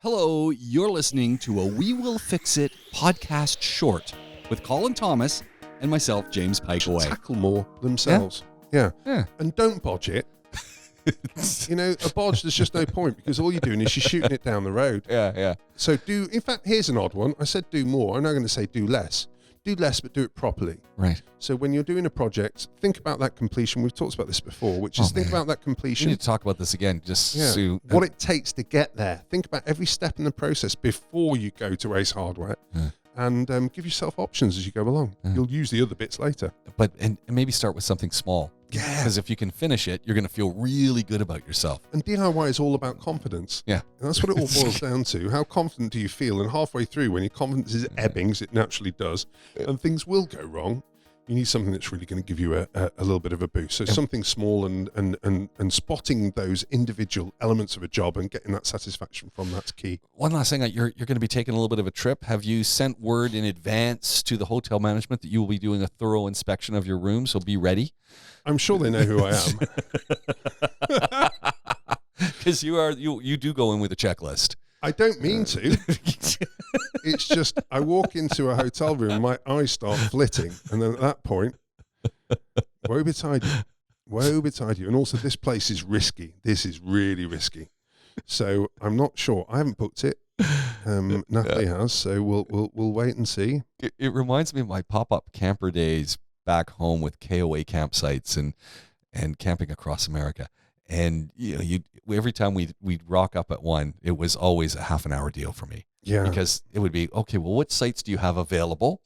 Hello, you're listening to a We Will Fix It podcast short with Colin Thomas and myself, James Piecowye. Tackle more themselves. Yeah. Yeah. And don't bodge it. You know, a bodge, there's just no point because all you're doing is you're shooting it down the road. Yeah. So in fact, here's an odd one. I said do more. I'm now going to say do less. Do less, but do it properly. Right. So when you're doing a project, think about that completion. We've talked about this before, which is think about that We completion. need to talk about this again, What it takes to get there. Think about every step in the process before you go to Ace Hardware. Yeah. And give yourself options as you go along. Yeah. You'll use the other bits later. But maybe start with something small. Yeah. Because if you can finish it, you're going to feel really good about yourself. And DIY is all about confidence. Yeah. And that's what it all boils down to. How confident do you feel? And halfway through, when your confidence is ebbing, as it naturally does, and things will go wrong, you need something that's really going to give you a little bit of a boost. So something small and spotting those individual elements of a job and getting that satisfaction from that's key. One last thing, you're going to be taking a little bit of a trip. Have you sent word in advance to the hotel management that you will be doing a thorough inspection of your room? So be ready. I'm sure they know who I am. Because you do go in with a checklist. I don't mean to. It's just I walk into a hotel room, my eyes start flitting, and then at that point, woe betide you. And also, this place is risky. This is really risky. So I'm not sure. I haven't booked it. Natalie has, so we'll wait and see. It reminds me of my pop-up camper days back home with Kayo campsites and camping across America. And every time we'd rock up at one, it was always a half an hour deal for me. Yeah. Because it would be, okay, well, what sites do you have available?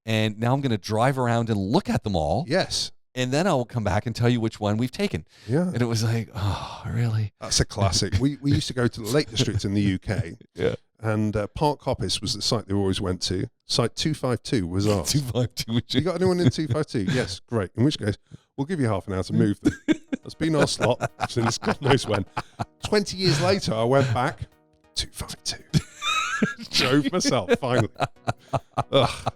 And now I'm going to drive around and look at them all. Yes. And then I'll come back and tell you which one we've taken. Yeah. And it was like, oh, really? That's a classic. We used to go to the Lake District in the UK. Yeah. And Park Hoppus was the site they always went to. Site 252 was ours. 252. You got anyone in 252? Yes, great. In which case, we'll give you half an hour to move them. That's been our slot since God knows when. 20 years later, I went back, 252. Drove myself, finally. Ugh.